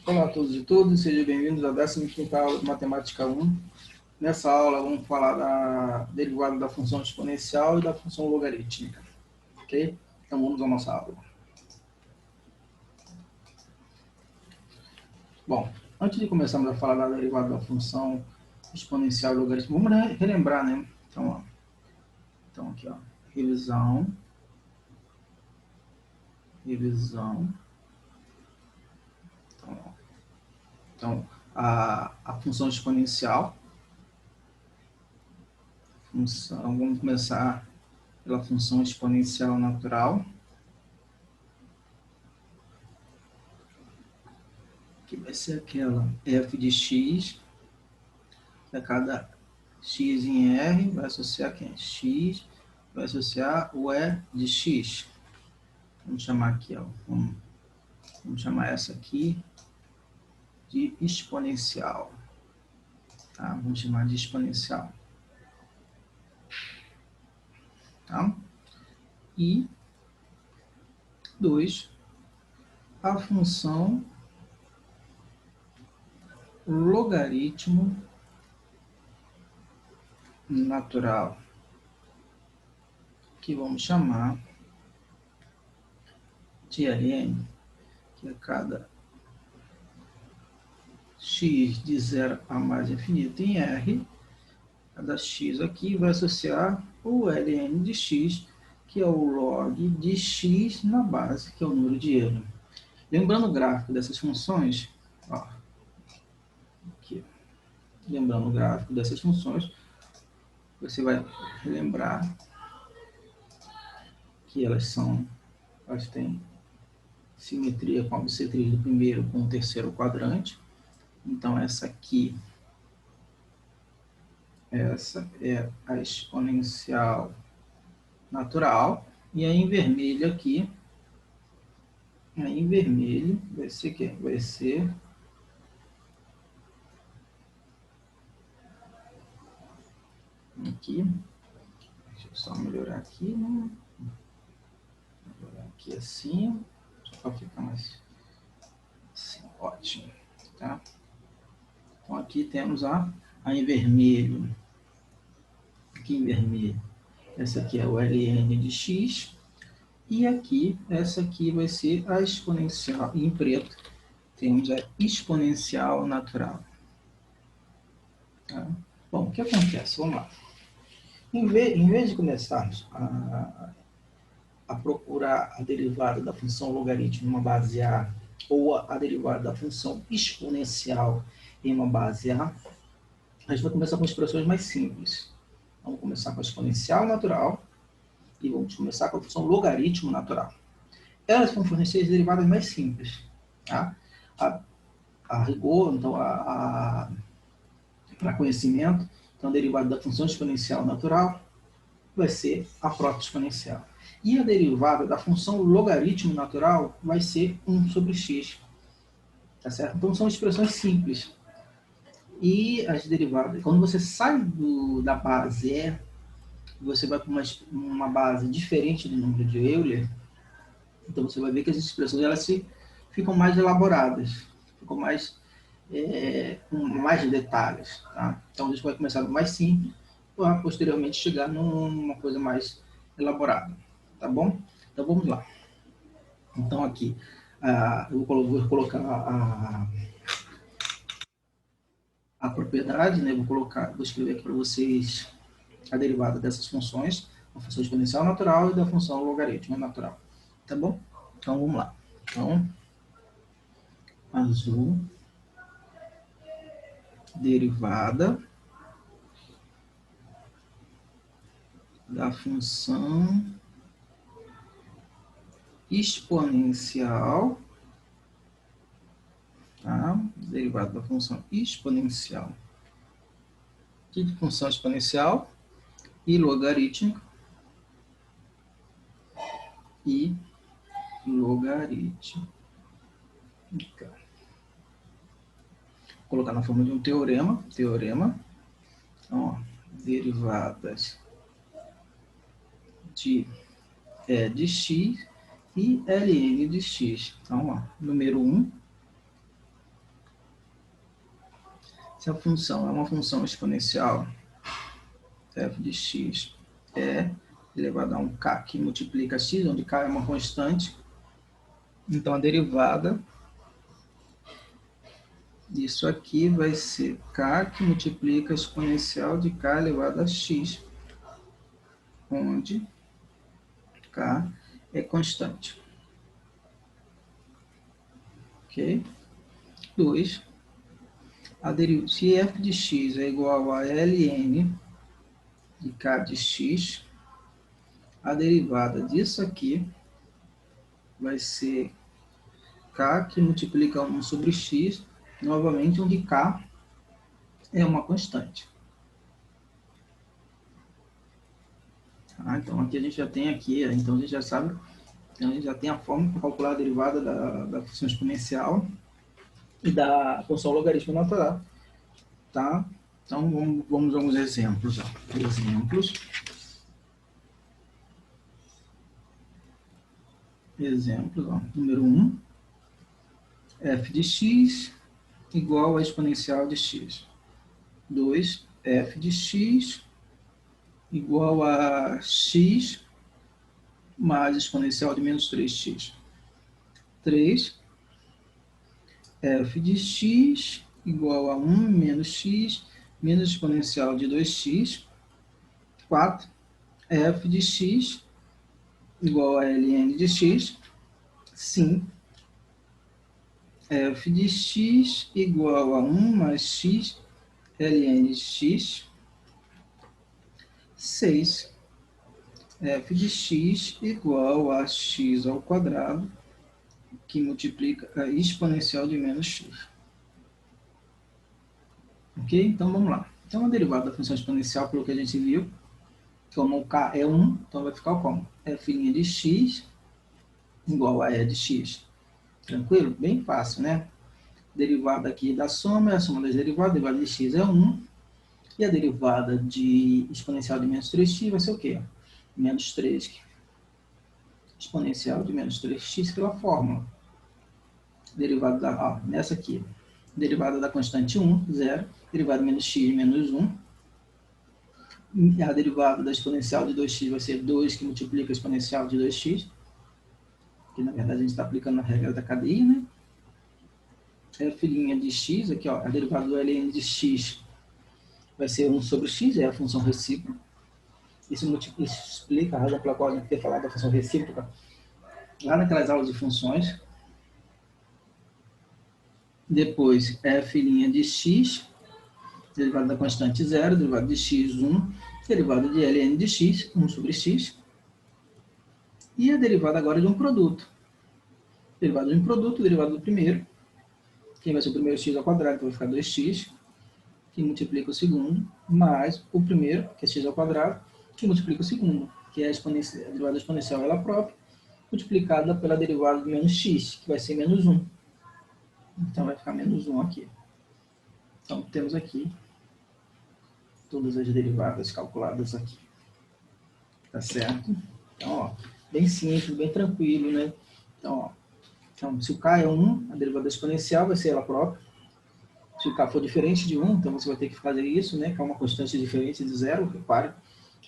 Olá a todos e todas, sejam bem-vindos à 15ª aula de Matemática 1. Nessa aula vamos falar da derivada da função exponencial e da função logarítmica, ok? Então vamos à nossa aula. Bom, antes de começarmos a falar da derivada da função exponencial e logarítmica, vamos relembrar, né? Então aqui, ó, revisão. Então a função exponencial, vamos começar pela função exponencial natural, que vai ser aquela f de x, a cada x em R vai associar quem? X vai associar o E de x. Vamos chamar aqui, ó, vamos chamar essa aqui de exponencial. Tá? Vamos chamar de exponencial. Tá? E 2, a função logaritmo natural, que vamos chamar de Ln, que é cada x de 0 a mais infinito em R, cada x aqui vai associar o Ln de x, que é o log de x na base, que é o número de Euler. Lembrando o gráfico dessas funções, ó, aqui, lembrando o gráfico dessas funções, você vai lembrar que elas têm simetria com a bissetriz do primeiro com o terceiro quadrante. Então essa aqui, essa é a exponencial natural, e aí em vermelho aqui, aí em vermelho vai ser quem? Vai ser aqui, deixa eu só melhorar aqui, né? Melhorar aqui assim, só para ficar mais assim, ótimo, tá? Então aqui temos a em vermelho, aqui em vermelho, essa aqui é o Ln de x, e aqui, essa aqui vai ser a exponencial, e em preto temos a exponencial natural. Tá? Bom, o que acontece? Vamos lá. Em vez de começarmos a procurar a derivada da função logaritmo em uma base A, ou a derivada da função exponencial em uma base A, a gente vai começar com expressões mais simples. Vamos começar com a exponencial natural e vamos começar com a função logaritmo natural. Elas vão fornecer as derivadas mais simples. Tá? A rigor, então, para conhecimento, então a derivada da função exponencial natural vai ser a própria exponencial. E a derivada da função logaritmo natural vai ser 1 sobre x. Tá certo? Então são expressões simples. E as derivadas, quando você sai da base E, você vai para uma base diferente do número de Euler, então você vai ver que as expressões elas ficam mais elaboradas, ficam mais, com mais detalhes. Tá? Então a gente vai começar do mais simples, para posteriormente chegar numa coisa mais elaborada. Tá bom? Então vamos lá. Então aqui, eu vou colocar a propriedade, né? Vou escrever aqui para vocês a derivada dessas funções, a função exponencial natural e da função logaritmo natural. Tá bom? Então vamos lá. Então, azul, derivada da função exponencial, tá? Derivada da função exponencial. Aqui de função exponencial e logarítmica e logarítmica. Vou colocar na forma de um teorema. Então, ó, derivadas de E de x e Ln de x. Então, ó, número 1 Se a função é uma função exponencial, f de x é elevado a um k que multiplica x, onde k é uma constante, então a derivada disso aqui vai ser k que multiplica a exponencial de k elevado a x, onde k é constante. Ok? 2. Se f de x é igual a ln de k de x, a derivada disso aqui vai ser k que multiplica 1 sobre x, novamente onde k é uma constante. Ah, então aqui a gente já tem aqui, então a gente já sabe, então a gente já tem a forma para calcular a derivada da função exponencial e da função logarítmica natural, tá? Então vamos a alguns exemplos. Ó. Exemplos, ó. Número 1, f de x igual a exponencial de x. 2, f de x igual a x mais exponencial de menos 3x. 3, f de x igual a 1 menos x menos exponencial de 2x. 4, f de x igual a ln de x. 5, f de x igual a 1 mais x ln de x. 6, f de x igual a x ao quadrado, que multiplica a exponencial de menos x. Ok? Então, vamos lá. Então, a derivada da função exponencial, pelo que a gente viu, como o k é 1, então vai ficar como? F' de x igual a e de x. Tranquilo? Bem fácil, né? Derivada aqui da soma é a soma das derivadas. A derivada de x é 1. E a derivada de exponencial de menos 3x vai ser o quê? Menos 3 exponencial de menos 3x pela fórmula. Derivada da, nessa aqui, derivada da constante 1, 0. Derivada de menos x, menos 1. A derivada da exponencial de 2x vai ser 2 que multiplica a exponencial de 2x. Que na verdade a gente está aplicando a regra da cadeia, né? F' de x, aqui ó, a derivada do ln de x vai ser 1 sobre x, é a função recíproca. Isso explica a razão pela qual a gente tem falado da função recíproca lá naquelas aulas de funções. Depois, f' de x, derivada da constante 0, derivada de x, 1, derivada de ln de x, 1 sobre x. E a derivada agora de um produto. Derivada de um produto, derivada do primeiro. Quem vai ser o primeiro x ao quadrado, então vai ficar 2x, que multiplica o segundo, mais o primeiro, que é x ao quadrado, que multiplica o segundo, que é a derivada exponencial ela própria, multiplicada pela derivada de menos x, que vai ser menos 1. Então vai ficar menos 1 aqui. Então temos aqui todas as derivadas calculadas aqui. Tá certo? Então, ó, bem simples, bem tranquilo, né? Então, ó, então, se o k é 1, a derivada exponencial vai ser ela própria. Se o k for diferente de 1, então você vai ter que fazer isso, né? Que é uma constante diferente de 0, repare.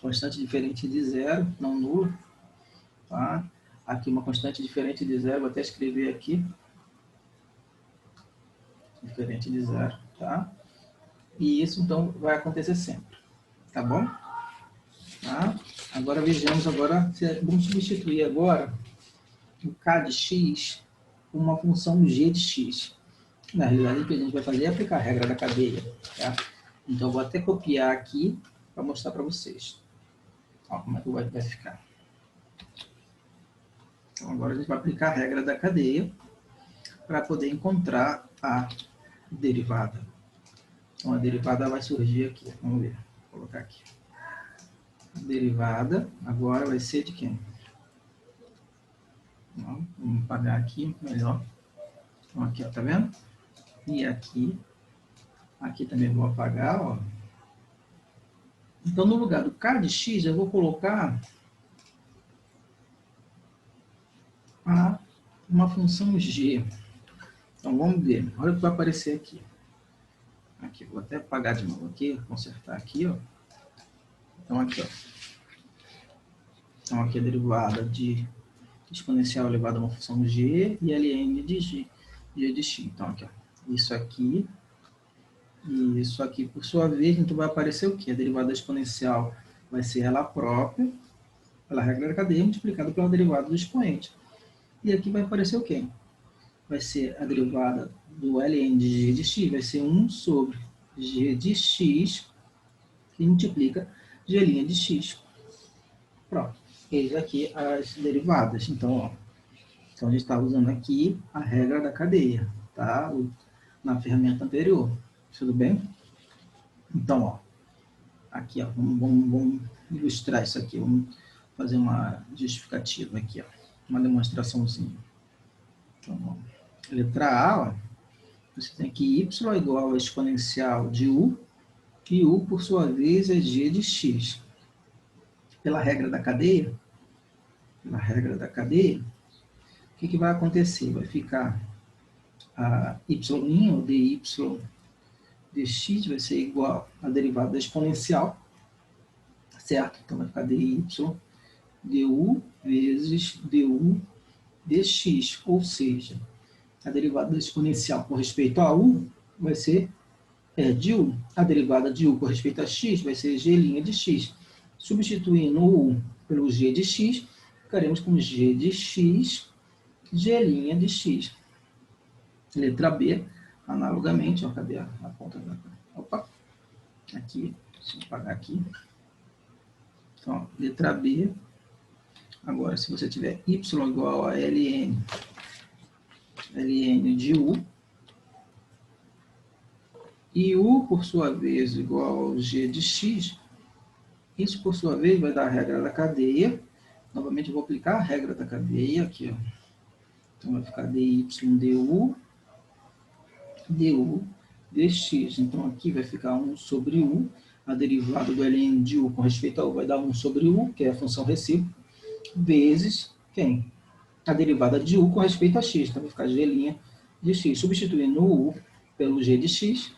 Constante diferente de 0, não nulo. Tá? Aqui uma constante diferente de 0, vou até escrever aqui. Diferente de 0, tá? E isso, então, vai acontecer sempre. Tá bom? Tá? Agora vejamos, vamos substituir agora o k de x por uma função g de x. Na realidade, o que a gente vai fazer é aplicar a regra da cadeia. Tá? Então, eu vou até copiar aqui para mostrar para vocês. Ó, como é que vai ficar. Então, agora a gente vai aplicar a regra da cadeia para poder encontrar a derivada. Então, a derivada vai surgir aqui. Vamos ver. Vou colocar aqui. A derivada agora vai ser de quem? Então, vamos apagar aqui melhor. Então, aqui, ó, tá vendo? E aqui também vou apagar, ó. Então, no lugar do k de x, eu vou colocar uma função g. Então, vamos ver. Olha o que vai aparecer aqui. Aqui, vou até apagar de novo aqui, consertar aqui, ó. Então, aqui, ó. Então, aqui a derivada de exponencial elevado a uma função g e ln de g de x. Então, aqui, ó. Isso aqui e isso aqui, por sua vez, então vai aparecer o quê? A derivada exponencial vai ser ela própria, pela regra da cadeia, multiplicada pela derivada do expoente. E aqui vai aparecer o quê? Vai ser a derivada do ln de g de x, vai ser 1 sobre g de x, que multiplica g' de x. Pronto. Eis aqui as derivadas. Então, ó, então a gente está usando aqui a regra da cadeia, tá? Na ferramenta anterior. Tudo bem? Então, ó, aqui, ó, vamos ilustrar isso aqui. Vamos fazer uma justificativa aqui, ó, uma demonstraçãozinha. Então, ó, letra A, ó, você tem que y é igual a exponencial de u, e u, por sua vez, é g de x. Pela regra da cadeia, o que vai acontecer? Vai ficar a y' ou dy dx vai ser igual à derivada da exponencial, certo? Então vai ficar dy du vezes du dx, ou seja, a derivada da exponencial com respeito a u vai ser de u. A derivada de u com respeito a x vai ser g' de x. Substituindo o u pelo g de x, ficaremos com g de x, g' de x. Letra B, analogamente, ó, cadê a ponta da... Opa, aqui, deixa eu apagar aqui. Então, letra B. Agora, se você tiver y igual a ln de u, e u, por sua vez, igual ao g de x, isso, por sua vez, vai dar a regra da cadeia. Novamente, eu vou aplicar a regra da cadeia aqui, ó. Então, vai ficar dy du dx. Então, aqui vai ficar 1 sobre u. A derivada do ln de u com respeito a u vai dar 1 sobre u, que é a função recíproca, vezes quem? A derivada de u com respeito a x. Então, vai ficar g' de x. Substituindo o u pelo g de x,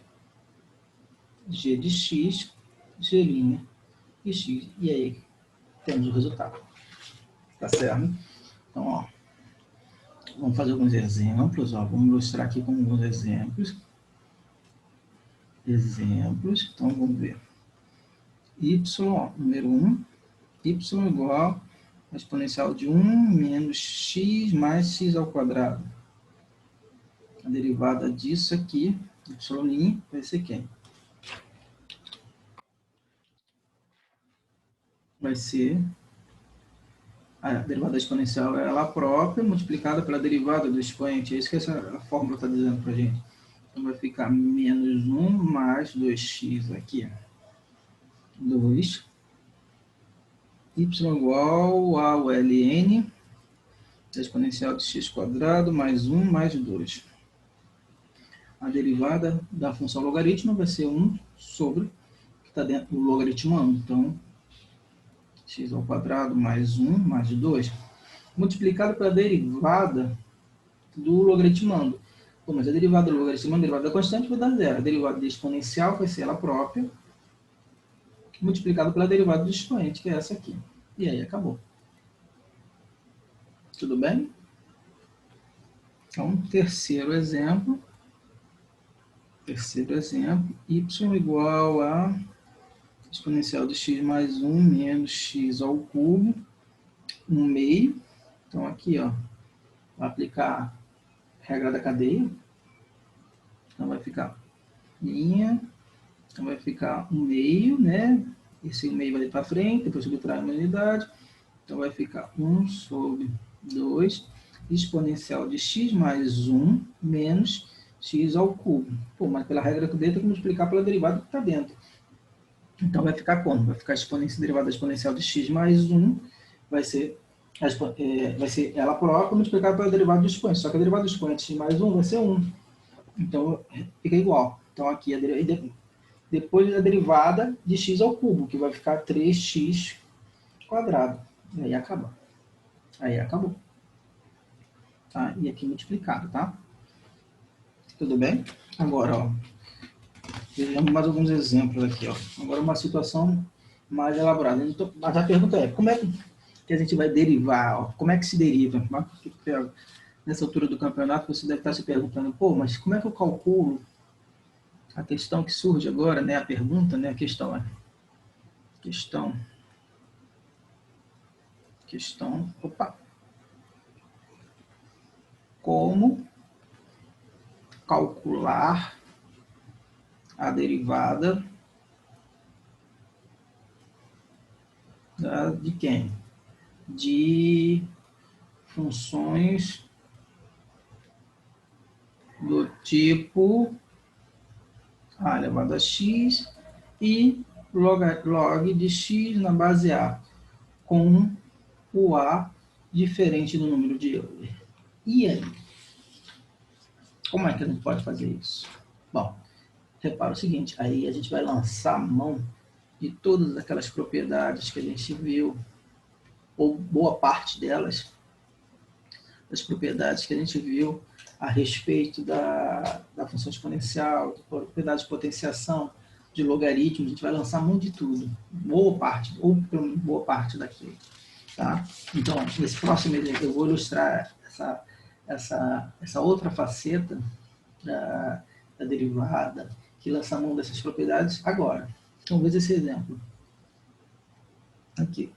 g de x, g' de x. E aí, temos o resultado. Tá certo? Então, ó, vamos fazer alguns exemplos. Ó. Vamos ilustrar aqui com alguns exemplos. Então, vamos ver. Y, número 1, y igual a exponencial de 1 menos x mais x ao quadrado. A derivada disso aqui, y', vai ser quem? Vai ser a derivada exponencial é ela própria, multiplicada pela derivada do expoente. É isso que essa fórmula está dizendo para a gente. Então, vai ficar menos 1 mais 2x aqui. 2 y igual ao ln da exponencial de x quadrado mais 1 mais 2. A derivada da função logaritmo vai ser 1 sobre, que está dentro do logaritmando. Então, x ao quadrado mais 1 mais 2, multiplicado pela derivada do logaritmando. Bom, mas a derivada do logaritmando, a derivada da constante, vai dar zero. A derivada da exponencial vai ser ela própria, multiplicado pela derivada do expoente, que é essa aqui. E aí, acabou. Tudo bem? Então, terceiro exemplo, y igual a exponencial de x mais 1 menos x ao cubo, 1 meio. Então, aqui, ó, vai aplicar a regra da cadeia. Então, vai ficar linha, então vai ficar 1 meio, né? Esse 1 meio vai para frente, depois subtrai uma unidade. Então, vai ficar 1 sobre 2 exponencial de x mais 1 menos x ao cubo. Pô, mas pela regra da cadeia tem que multiplicar pela derivada que está dentro. Então, vai ficar como? Vai ficar a derivada exponencial de x mais 1, vai ser ela própria multiplicada pela derivada do expoente. Só que a derivada do expoente x mais 1 vai ser 1. Então, fica igual. Então, aqui, depois a derivada de x ao cubo, que vai ficar 3x quadrado. E aí acaba. Aí acabou. Tá? E aqui multiplicado, tá? Tudo bem? Agora, ó, Vejamos mais alguns exemplos aqui, ó. Agora uma situação mais elaborada. Mas a pergunta é, como é que a gente vai derivar? Ó? Como é que se deriva? Nessa altura do campeonato, você deve estar se perguntando, pô, mas como é que eu calculo a questão que surge agora, né? A pergunta, né? A questão é... Opa! Como calcular a derivada de quem? De funções do tipo a elevado a x e log de x na base a, com o a diferente do número de Euler. E aí? Como é que a gente pode fazer isso? Bom, repara o seguinte, aí a gente vai lançar a mão de todas aquelas propriedades que a gente viu, ou boa parte delas, das propriedades que a gente viu a respeito da função exponencial, de propriedades de potenciação, de logaritmo, a gente vai lançar mão de tudo, boa parte daquilo. Tá? Então, nesse próximo exemplo, eu vou ilustrar essa outra faceta da derivada, que lança a mão dessas propriedades agora. Então, veja esse exemplo. Aqui.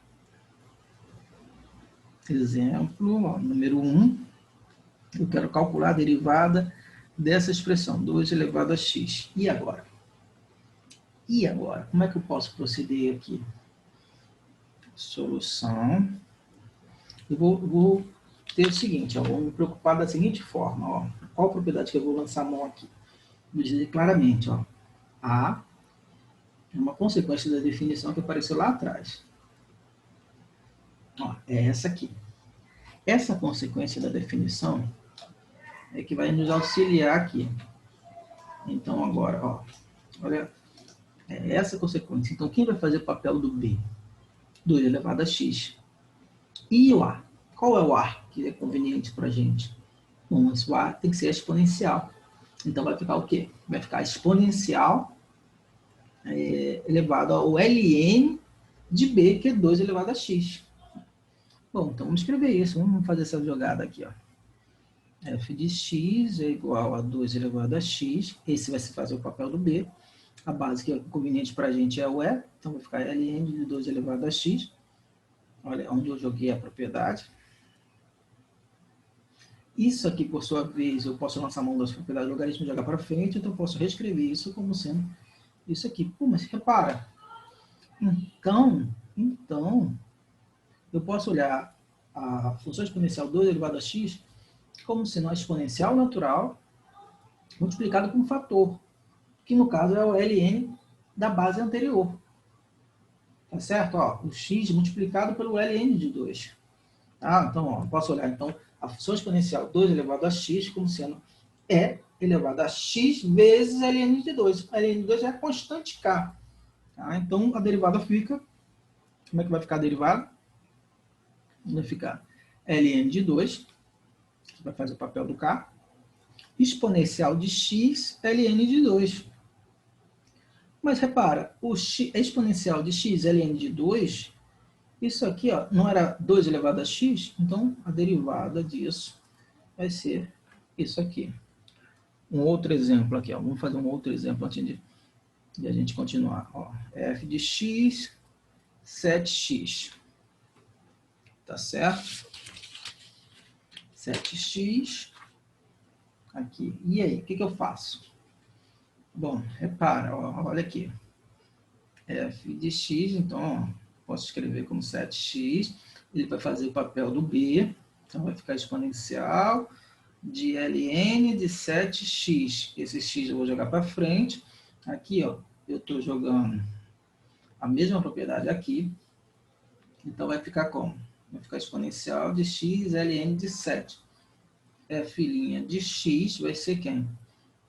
Exemplo, ó, número 1. Eu quero calcular a derivada dessa expressão, 2 elevado a x. E agora? E agora? Como é que eu posso proceder aqui? Solução. Eu vou ter o seguinte, ó, vou me preocupar da seguinte forma. Ó, qual propriedade que eu vou lançar a mão aqui? Vou dizer claramente, ó, A é uma consequência da definição que apareceu lá atrás. Ó, é essa aqui. Essa consequência da definição é que vai nos auxiliar aqui. Então, agora, ó, olha, é essa consequência. Então, quem vai fazer o papel do B? 2 elevado a x. E o A? Qual é o A que é conveniente para a gente? Bom, esse A tem que ser exponencial. Então, vai ficar o quê? Vai ficar exponencial elevado ao ln de B, que é 2 elevado a x. Bom, então vamos escrever isso. Vamos fazer essa jogada aqui, ó. F de x é igual a 2 elevado a x. Esse vai se fazer o papel do B. A base que é conveniente para a gente é o E. Então, vai ficar ln de 2 elevado a x. Olha onde eu joguei a propriedade. Isso aqui, por sua vez, eu posso lançar a mão das propriedades do logaritmo e jogar para frente. Então, eu posso reescrever isso como sendo isso aqui. Pô, mas repara. Então, eu posso olhar a função exponencial 2 elevado a x como sendo uma exponencial natural multiplicado por um fator, que no caso é o ln da base anterior. Tá certo? Ó, o x multiplicado pelo ln de 2. Tá? Então, ó, posso olhar então, a função exponencial 2 elevado a x como sendo e elevado a x vezes ln de 2. ln de 2 é a constante k. Tá? Então, a derivada fica... Como é que vai ficar a derivada? Vai ficar ln de 2, que vai fazer o papel do k, exponencial de x, ln de 2. Mas repara, o x, exponencial de x, ln de 2, isso aqui ó, não era 2 elevado a x, então a derivada disso vai ser isso aqui. Um outro exemplo aqui, ó, vamos fazer um outro exemplo antes de a gente continuar. Ó, f de x, 7x. Tá certo? 7x aqui. E aí, o que eu faço? Bom, repara, ó, olha aqui. F de x, então, ó, posso escrever como 7x. Ele vai fazer o papel do B. Então, vai ficar exponencial de ln de 7x. Esse x eu vou jogar para frente. Aqui, ó, eu estou jogando a mesma propriedade aqui. Então, vai ficar como? Vai ficar exponencial de x ln de 7. F' de x vai ser quem?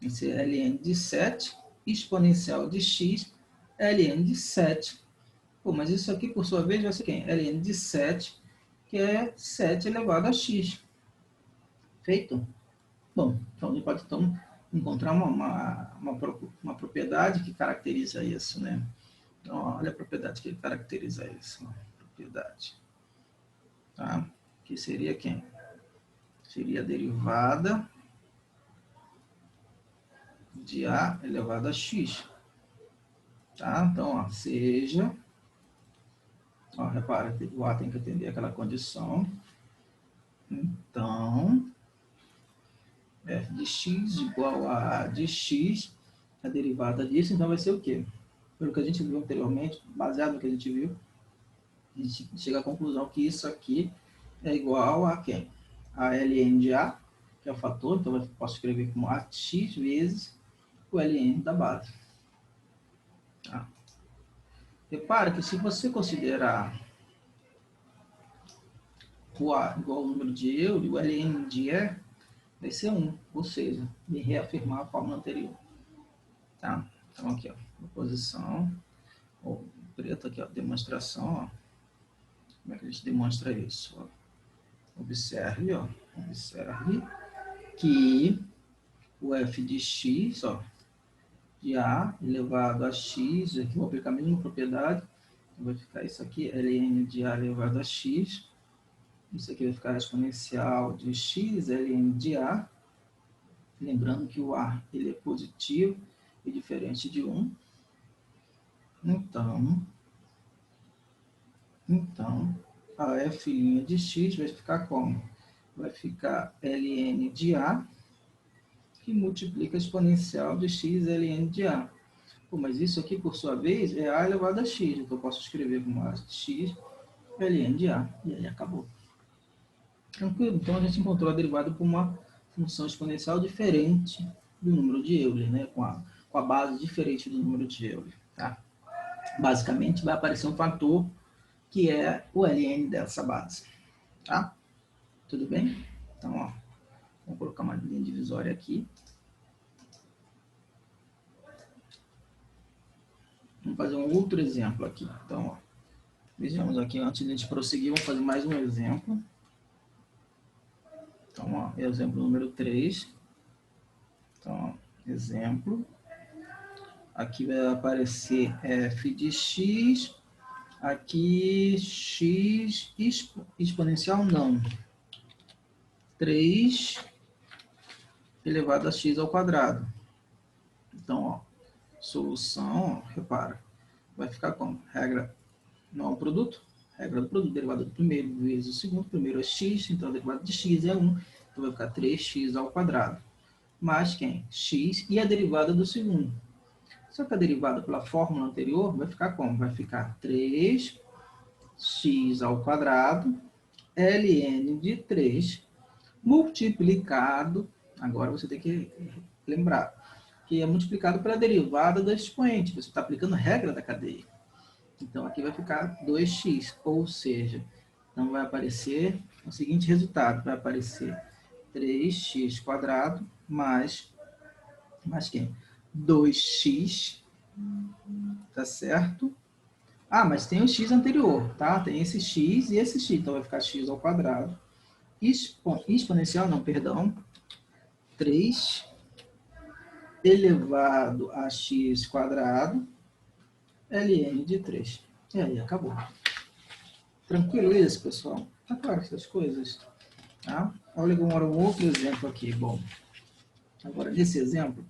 Vai ser ln de 7, exponencial de x, ln de 7. Pô, mas isso aqui, por sua vez, vai ser quem? ln de 7, que é 7 elevado a x. Feito? Bom, então a gente pode então, encontrar uma propriedade que caracteriza isso, né? Então, olha a propriedade que caracteriza isso. Propriedade. Tá? Que seria quem? Seria a derivada de A elevado a X. Tá? Então, ó, seja... Ó, repara, o A tem que atender aquela condição. Então, f de x igual a de x, a derivada disso, então vai ser o quê? Pelo que a gente viu anteriormente, baseado no que a gente viu, a gente chega à conclusão que isso aqui é igual a quem? A ln de A, que é o fator, então eu posso escrever como AX vezes o ln da base. Tá? Repara que se você considerar o A igual ao número de Euler, o ln de E vai ser 1, ou seja, me reafirmar a fórmula anterior. Tá? Então aqui, ó, posição, ó, preto aqui, ó, demonstração, ó. Como é que a gente demonstra isso? Ó? Observe, ó, observe que o f de x, ó, de A elevado a x, aqui vou aplicar a mesma propriedade, vai ficar isso aqui, ln de A elevado a x, isso aqui vai ficar exponencial de x, ln de A, lembrando que o A ele é positivo e diferente de 1, então a f' de x vai ficar como? Vai ficar ln de A, que multiplica a exponencial de x ln de A. Pô, mas isso aqui, por sua vez, é A elevado a x, então eu posso escrever como A de x ln de A, e aí acabou. Tranquilo? Então a gente encontrou a derivada por uma função exponencial diferente do número de Euler, né? com a base diferente do número de Euler. Tá? Basicamente vai aparecer um fator que é o ln dessa base. Tá? Tudo bem? Então, ó, vamos colocar uma linha divisória aqui. Vamos fazer um outro exemplo aqui. Então, ó, vejamos aqui, antes de a gente prosseguir, vamos fazer mais um exemplo. Então, ó, exemplo número 3. Então, ó, exemplo. Aqui vai aparecer f de x. Aqui, x exponencial não. 3 elevado a x ao quadrado. Então, ó, solução, ó, repara, vai ficar como? Regra, não é um produto? Regra do produto, derivada do primeiro vezes o segundo. Primeiro é x, então a derivada de x é 1. Então vai ficar 3x ao quadrado. Mais quem? X e a derivada do segundo. Só que a derivada pela fórmula anterior vai ficar como? Vai ficar 3x ao quadrado, ln de 3, multiplicado, agora você tem que lembrar, que é multiplicado pela derivada da expoente. Você está aplicando a regra da cadeia. Então, aqui vai ficar 2x, ou seja, então vai aparecer o seguinte resultado, vai aparecer 3x quadrado mais quem? 2x, tá certo? Ah, mas tem o x anterior, tá? Tem esse x e esse x, então vai ficar x ao quadrado. Exponencial, não, perdão. 3 elevado a x quadrado, ln de 3. E aí, acabou. Tranquilo isso, pessoal? Tá claro essas coisas, tá? Olha agora um outro exemplo aqui. Bom, agora nesse exemplo,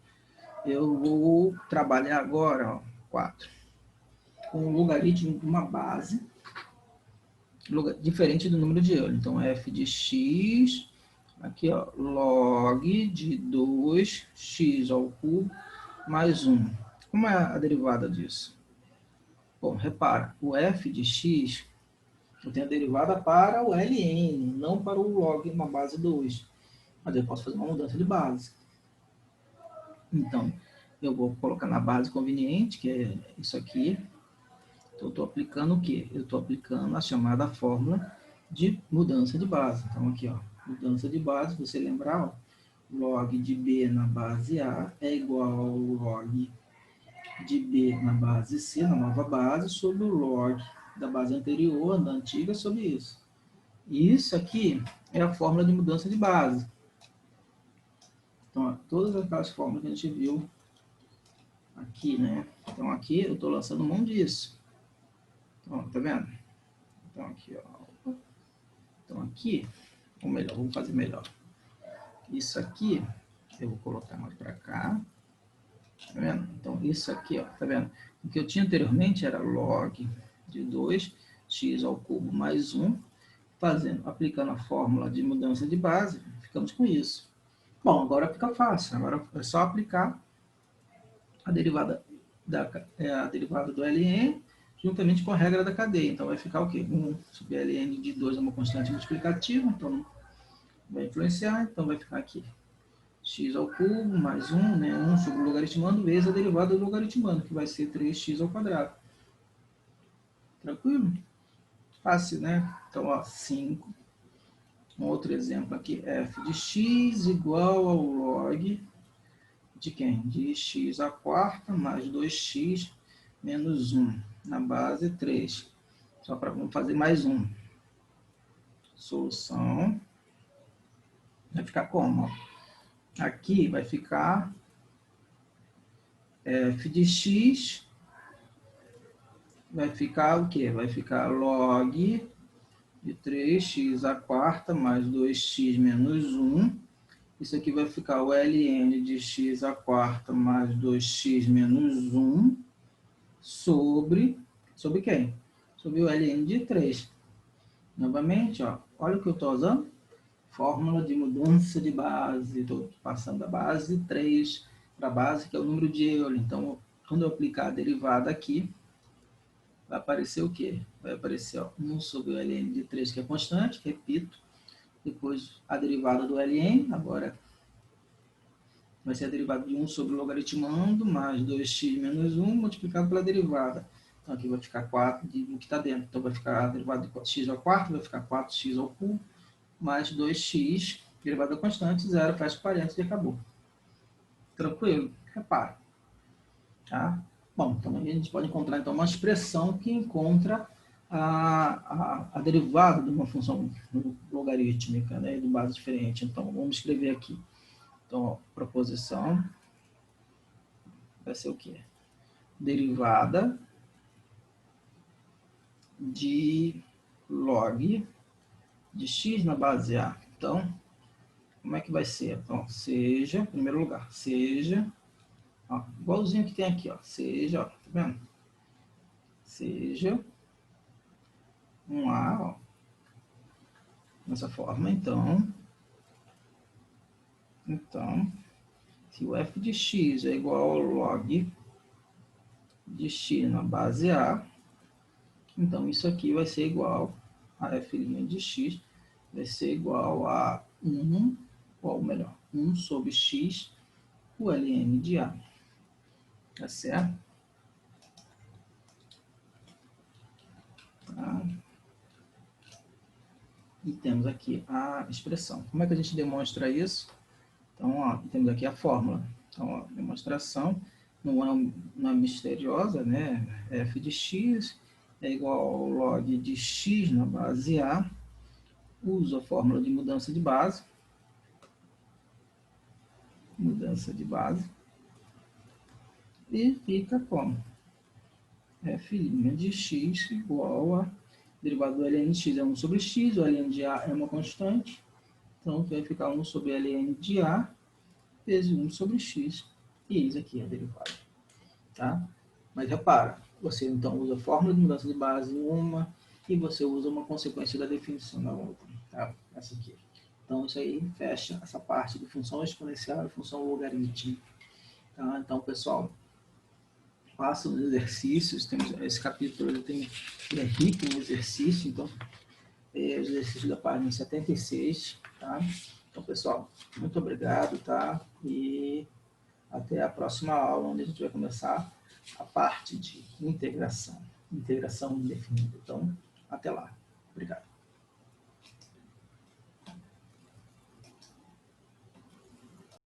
eu vou trabalhar agora, ó, 4, com o logaritmo de uma base diferente do número de Euler. Então, f de x, aqui, ó, log de 2x ao cubo mais 1. Como é a derivada disso? Bom, repara, o f de x, eu tenho a derivada para o ln, não para o log, uma base 2. Mas eu posso fazer uma mudança de base. Então, eu vou colocar na base conveniente, que é isso aqui. Então, eu estou aplicando o quê? Eu estou aplicando a chamada fórmula de mudança de base. Então, aqui, ó, mudança de base, você lembrar, ó, log de B na base A é igual ao log de B na base C, na nova base, sobre o log da base anterior, da antiga, sobre isso. E isso aqui é a fórmula de mudança de base. Então, ó, todas aquelas fórmulas que a gente viu aqui, né? Então, aqui eu estou lançando mão disso. Então, tá vendo? Então, aqui, ó. Então, aqui, ou melhor, vamos fazer melhor. Isso aqui, eu vou colocar mais para cá. Tá vendo? Então, isso aqui, ó, tá vendo? O que eu tinha anteriormente era log de 2x ao cubo mais 1. Aplicando a fórmula de mudança de base, ficamos com isso. Bom, agora fica fácil. Agora é só aplicar a derivada, a derivada do ln juntamente com a regra da cadeia. Então, vai ficar o quê? 1 sobre ln de 2 é uma constante multiplicativa, então não vai influenciar. Então, vai ficar aqui x ao cubo mais 1, né? 1 sobre o logaritmando vezes a derivada do logaritmando, que vai ser 3x ao quadrado. Tranquilo? Fácil, né? Então, ó, 5. Um outro exemplo aqui, f de x igual ao log de quem? De x à quarta mais 2x menos 1, na base 3. Só para vamos fazer mais um. Solução. Vai ficar como? Aqui vai ficar f de x, vai ficar o quê? Vai ficar log de 3x à quarta mais 2x menos 1. Isso aqui vai ficar o ln de x à quarta mais 2x menos 1 sobre quem? Sobre o ln de 3. Novamente, ó, olha o que eu estou usando. Fórmula de mudança de base. Estou passando da base 3 para a base, que é o número de Euler. Então, quando eu aplicar a derivada aqui, vai aparecer o quê? Vai aparecer, ó, 1 sobre o ln de 3, que é constante, repito. Depois, a derivada do ln, agora vai ser a derivada de 1 sobre o logaritmando, mais 2x menos 1, multiplicado pela derivada. Então, aqui vai ficar 4 de o que está dentro. Então, vai ficar a derivada de x ao quarto, vai ficar 4x ao cubo, mais 2x, derivada constante, 0, fecha parênteses e acabou. Tranquilo? Repara. Tá? Bom, também a gente pode encontrar, então, uma expressão que encontra a derivada de uma função logarítmica, né, de base diferente. Então, vamos escrever aqui. Então, ó, proposição vai ser o quê? Derivada de log de x na base A. Então, como é que vai ser? Então, seja, em primeiro lugar, seja, ó, igualzinho que tem aqui, ó, seja, ó, tá vendo? Seja um A, ó, dessa forma, então, se o f de x é igual ao log de x na base A, então isso aqui vai ser igual a f' de x, vai ser igual a 1, ou melhor, 1 sobre x, o ln de A. Tá certo? Tá. E temos aqui a expressão. Como é que a gente demonstra isso? Então, ó, temos aqui a fórmula. Então, ó, demonstração não é misteriosa, né? f de x é igual ao log de x na base A. Uso a fórmula de mudança de base. Mudança de base. E fica como? f' de x igual a derivada do ln de x é 1 sobre x, o ln de A é uma constante, então vai ficar 1 sobre ln de A vezes 1 sobre x, e eis aqui a derivada. Tá? Mas repara, você então usa a fórmula de mudança de base em uma, e você usa uma consequência da definição na outra. Tá? Essa aqui. Então isso aí fecha essa parte de função exponencial e função logarítmica. Tá? Então, pessoal, façam os exercícios, esse capítulo ele é rico em exercício, então, os exercícios da página 76, tá? Então, pessoal, muito obrigado, tá? E até a próxima aula, onde a gente vai começar a parte de integração indefinida. Então, até lá. Obrigado.